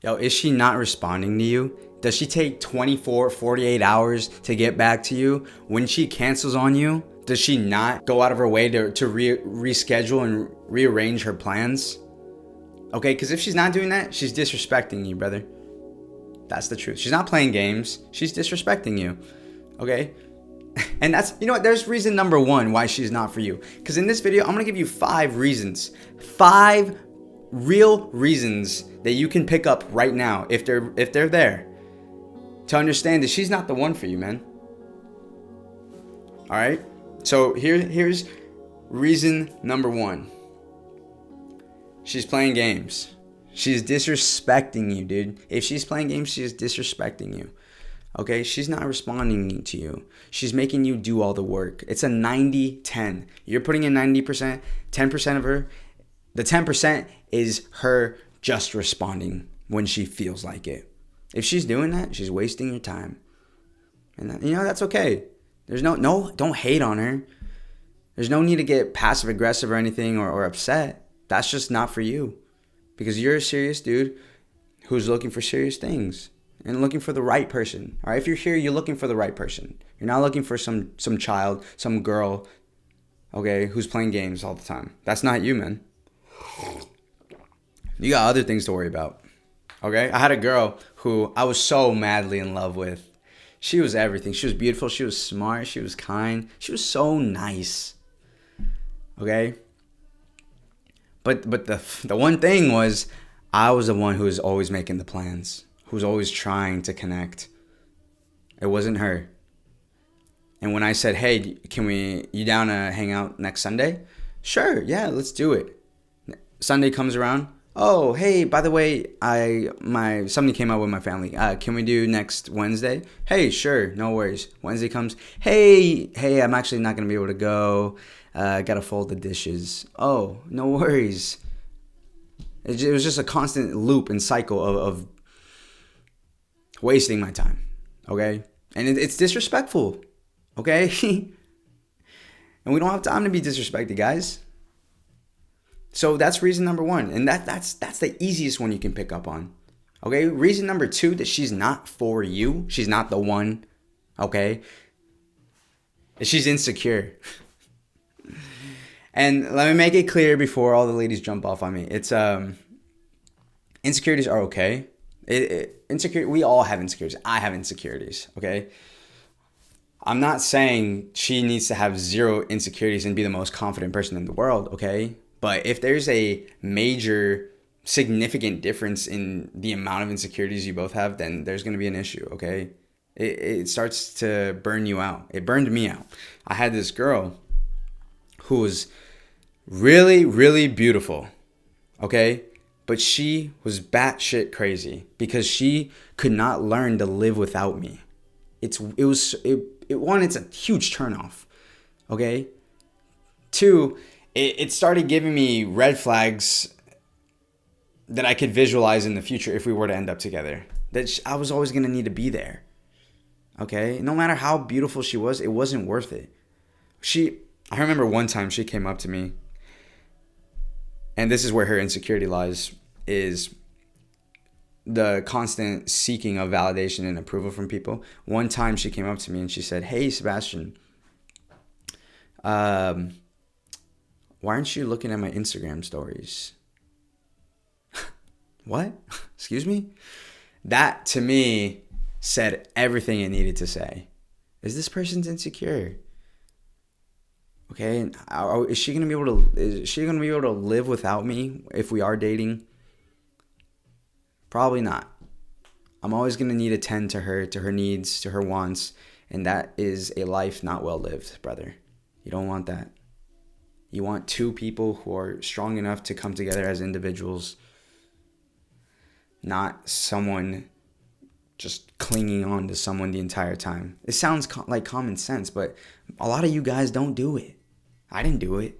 Yo, is she not responding to you? Does she take 24, 48 hours to get back to you? When she cancels on you, does she not go out of her way to reschedule and rearrange her plans? Okay, because if she's not doing that, she's disrespecting you, brother. That's the truth. She's not playing games. She's disrespecting you. Okay? And that's, you know what, there's reason number one why she's not for you. Because in this video, I'm going to give you 5 reasons. 5 real reasons that you can pick up right now if they're there to understand that she's not the one for you, man. All right? So here's reason number 1. She's playing games. She's disrespecting you, dude. If she's playing games, she's disrespecting you. Okay? She's not responding to you. She's making you do all the work. It's a 90-10. You're putting in 90%, 10% of her. The 10% is her just responding when she feels like it. If she's doing that, she's wasting your time. And that, that's okay. There's no, don't hate on her. There's no need to get passive aggressive or anything or upset. That's just not for you. Because you're a serious dude who's looking for serious things and looking for the right person. All right, if you're here, you're looking for the right person. You're not looking for some child, some girl, okay, who's playing games all the time. That's not you, man. You got other things to worry about. Okay? I had a girl who I was so madly in love with. She was everything. She was beautiful. She was smart. She was kind. She was so nice. Okay? But the one thing was, I was the one who was always making the plans, who was always trying to connect. It wasn't her. And when I said, hey, you down to hang out next Sunday? Sure, yeah, let's do it. Sunday comes around. Oh, hey, by the way, somebody came out with my family. Can we do next Wednesday? Hey, sure, no worries. Wednesday comes. Hey, I'm actually not gonna be able to go. Gotta fold the dishes. Oh, no worries. It was just a constant loop and cycle of wasting my time. Okay, and it's disrespectful. Okay, and we don't have time to be disrespected, guys. So that's reason number 1. And that's the easiest one you can pick up on. Okay? Reason number 2, that she's not for you. She's not the one. Okay? She's insecure. And let me make it clear before all the ladies jump off on me. It's insecurities are okay. We all have insecurities. I have insecurities, okay? I'm not saying she needs to have 0 insecurities and be the most confident person in the world, okay? But if there's a major, significant difference in the amount of insecurities you both have, then there's going to be an issue, okay? It starts to burn you out. It burned me out. I had this girl who was really, really beautiful, okay? But she was batshit crazy because she could not learn to live without me. It's a huge turnoff, okay? 2, it started giving me red flags that I could visualize in the future if we were to end up together. That I was always going to need to be there. Okay? No matter how beautiful she was, it wasn't worth it. I remember one time she came up to me, and this is where her insecurity lies, is the constant seeking of validation and approval from people. One time she came up to me and she said, hey, Sebastian, why aren't you looking at my Instagram stories? What? Excuse me? That, to me, said everything it needed to say. Is this person's insecure? Okay, is she gonna be able to live without me if we are dating? Probably not. I'm always gonna need to tend to her needs, to her wants, and that is a life not well lived, brother. You don't want that. You want 2 people who are strong enough to come together as individuals, not someone just clinging on to someone the entire time. It sounds like common sense, but a lot of you guys don't do it. I didn't do it.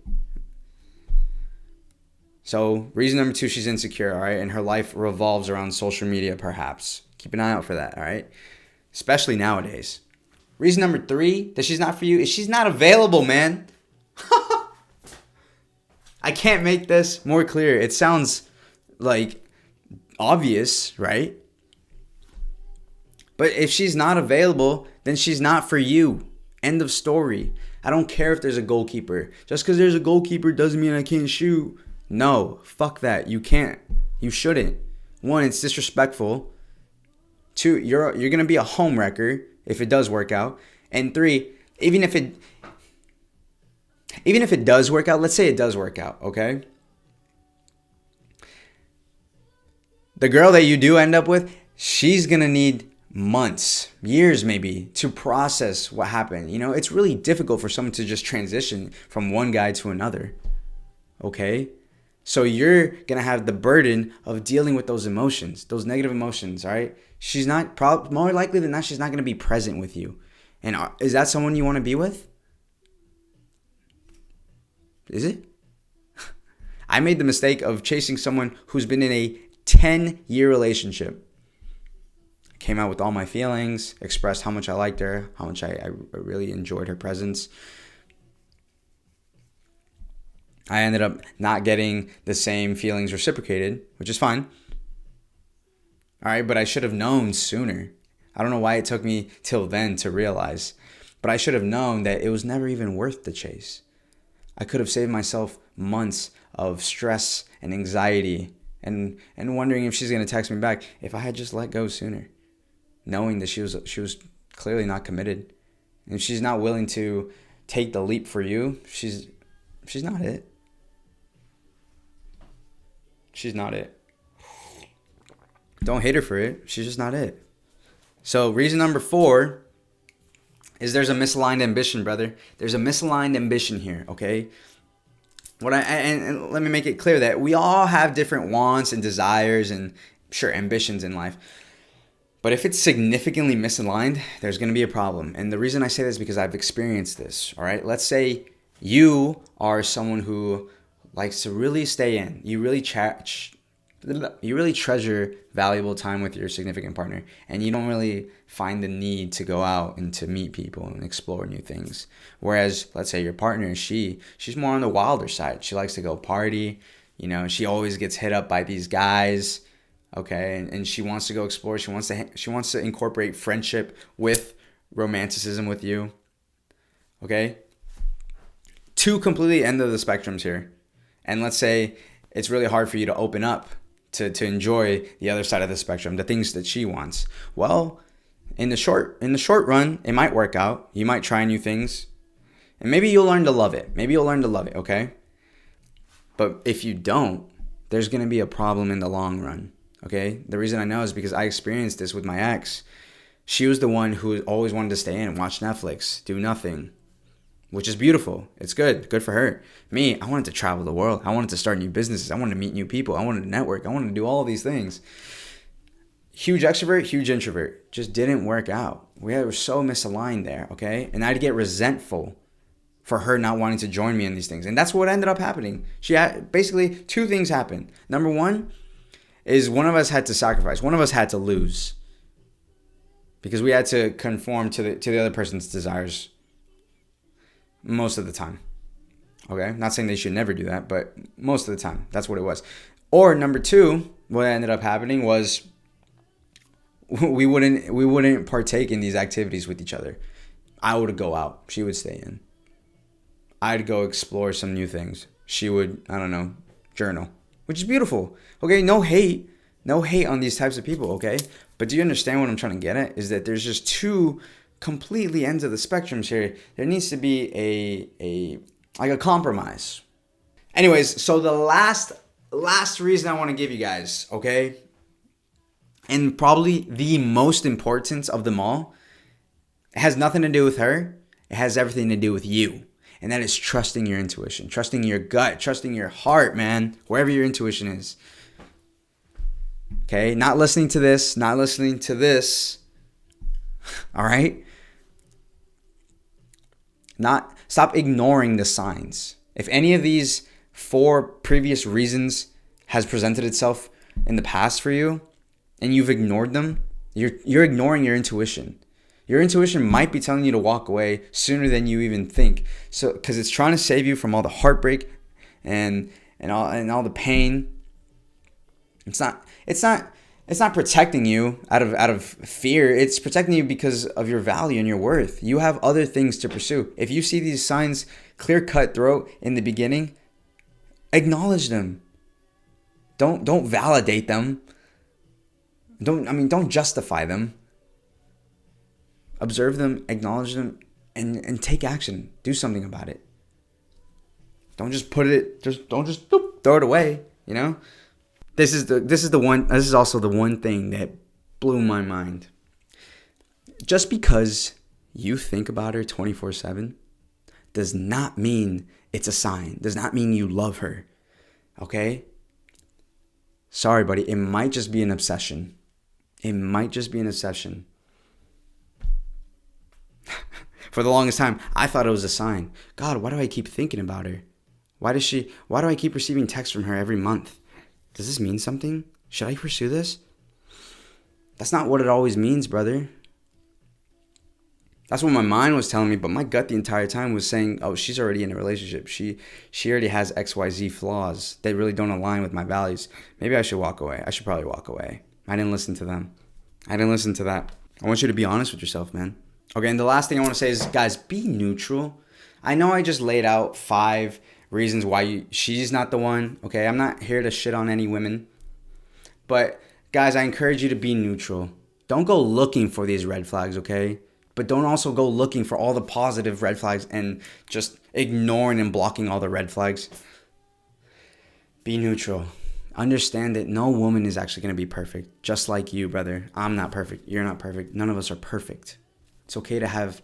So reason number 2, she's insecure, all right? And her life revolves around social media, perhaps. Keep an eye out for that, all right? Especially nowadays. Reason number 3 that she's not for you is she's not available, man. I can't make this more clear. It sounds like obvious, right? But if she's not available, then she's not for you. End of story. I don't care if there's a goalkeeper. Just because there's a goalkeeper doesn't mean I can't shoot. No, fuck that. You can't. You shouldn't. One, it's disrespectful. Two, you're gonna be a home wrecker if it does work out. And three, even if it does work out, let's say it does work out, okay? The girl that you do end up with, she's gonna need months, years maybe, to process what happened. You know, it's really difficult for someone to just transition from one guy to another. Okay? So you're gonna have the burden of dealing with those emotions, those negative emotions, all right? She's not, more likely than not, she's not gonna be present with you. And is that someone you wanna be with? Is it? I made the mistake of chasing someone who's been in a 10-year relationship. Came out with all my feelings, expressed how much I liked her, how much I really enjoyed her presence. I ended up not getting the same feelings reciprocated, which is fine. All right, but I should have known sooner. I don't know why it took me till then to realize, but I should have known that it was never even worth the chase. I could have saved myself months of stress and anxiety and wondering if she's going to text me back if I had just let go sooner, knowing that she was clearly not committed. And if she's not willing to take the leap for you, she's not it. She's not it. Don't hate her for it. She's just not it. So reason number 4 is there's a misaligned ambition, brother. There's a misaligned ambition here, okay? And let me make it clear that we all have different wants and desires and, sure, ambitions in life. But if it's significantly misaligned, there's going to be a problem. And the reason I say this is because I've experienced this, all right? Let's say you are someone who likes to really stay in. You really treasure valuable time with your significant partner, and you don't really find the need to go out and to meet people and explore new things. Whereas, let's say your partner, she's more on the wilder side. She likes to go party. You know, she always gets hit up by these guys. Okay, and she wants to go explore. She wants to incorporate friendship with romanticism with you. Okay, 2 completely end of the spectrums here. And let's say it's really hard for you to open up to enjoy the other side of the spectrum, the things that she wants. Well, in the short run, it might work out. You might try new things, and maybe you'll learn to love it. Okay? But if you don't, there's going to be a problem in the long run. Okay? The reason I know is because I experienced this with my ex. She was the one who always wanted to stay in, watch Netflix, do nothing, which is beautiful. It's good for her. Me, I wanted to travel the world. I wanted to start new businesses. I wanted to meet new people. I wanted to network. I wanted to do all of these things. Huge extrovert, huge introvert. Just didn't work out. We were so misaligned there, okay? And I'd get resentful for her not wanting to join me in these things. And that's what ended up happening. Basically 2 things happened. Number 1 is one of us had to sacrifice. One of us had to lose. Because we had to conform to the other person's desires most of the time. Okay? Not saying they should never do that, but most of the time, that's what it was. Or number 2, what ended up happening was we wouldn't partake in these activities with each other. I would go out. She would stay in. I'd go explore some new things. She would, I don't know, journal, which is beautiful. Okay? No hate on these types of people, okay? But do you understand what I'm trying to get at? Is that there's just 2 completely ends of the spectrums here. There needs to be a compromise. Anyways, so the last reason I want to give you guys, okay, and probably the most important of them all, it has nothing to do with her. It has everything to do with you. And that is trusting your intuition, trusting your gut, trusting your heart, man, wherever your intuition is. Okay, not listening to this. All right? Stop ignoring the signs. If any of these 4 previous reasons has presented itself in the past for you and you've ignored them, you're ignoring your intuition. Your intuition might be telling you to walk away sooner than you even think. So, because it's trying to save you from all the heartbreak and all the pain. It's not protecting you out of fear. It's protecting you because of your value and your worth. You have other things to pursue. If you see these signs clear cut throat in the beginning, acknowledge them. Don't validate them. Don't justify them. Observe them, acknowledge them, and take action. Do something about it. Don't just put it. Don't just throw it away. You know. This is also the one thing that blew my mind. Just because you think about her 24/7 does not mean it's a sign. Does not mean you love her. Okay? Sorry, buddy. It might just be an obsession. It might just be an obsession. For the longest time, I thought it was a sign. God, why do I keep thinking about her? Why do I keep receiving texts from her every month? Does this mean something? Should I pursue this? That's not what it always means, brother. That's what my mind was telling me, but my gut the entire time was saying, oh, she's already in a relationship. She already has XYZ flaws that really don't align with my values. Maybe I should walk away. I should probably walk away. I didn't listen to them. I didn't listen to that. I want you to be honest with yourself, man. Okay, and the last thing I want to say is, guys, be neutral. I know I just laid out 5 reasons why she's not the one. Okay, I'm not here to shit on any women. But, guys, I encourage you to be neutral. Don't go looking for these red flags, okay? But don't also go looking for all the positive red flags and just ignoring and blocking all the red flags. Be neutral. Understand that no woman is actually going to be perfect. Just like you, brother. I'm not perfect. You're not perfect. None of us are perfect. It's okay to have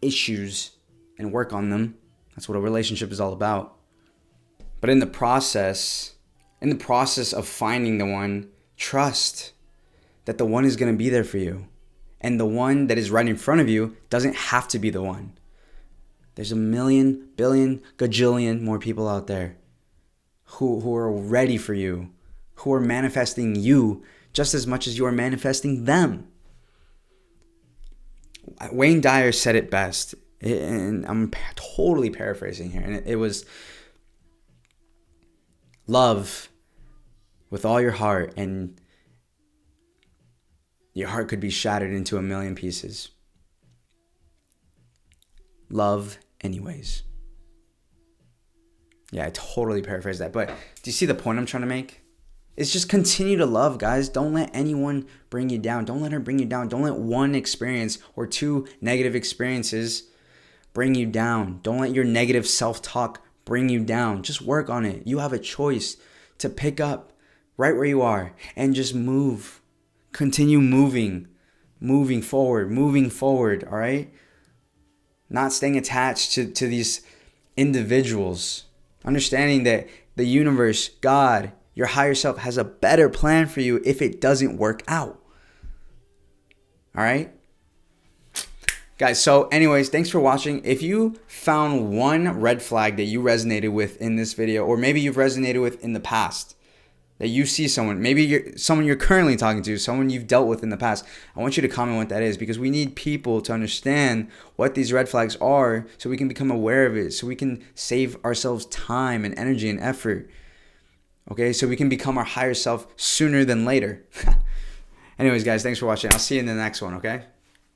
issues and work on them. That's what a relationship is all about. But in the process of finding the one, trust that the one is going to be there for you. And the one that is right in front of you doesn't have to be the one. There's a million, billion, gajillion more people out there who are ready for you, who are manifesting you just as much as you are manifesting them. Wayne Dyer said it best, and I'm totally paraphrasing here, and it was, love with all your heart, and your heart could be shattered into a million pieces. Love anyways. Yeah, I totally paraphrased that. But do you see the point I'm trying to make? It's just continue to love, guys. Don't let anyone bring you down. Don't let her bring you down. Don't let one experience or 2 negative experiences bring you down. Don't let your negative self-talk bring you down. Just work on it. You have a choice to pick up right where you are and just move. Continue moving forward, all right? Not staying attached to these individuals. Understanding that the universe, God, your higher self has a better plan for you if it doesn't work out. All right? Guys, so anyways, thanks for watching. If you found one red flag that you resonated with in this video, or maybe you've resonated with in the past, that you see someone, maybe someone you're currently talking to, someone you've dealt with in the past, I want you to comment what that is, because we need people to understand what these red flags are so we can become aware of it, so we can save ourselves time and energy and effort. Okay, so we can become our higher self sooner than later. Anyways, guys, thanks for watching. I'll see you in the next one, okay?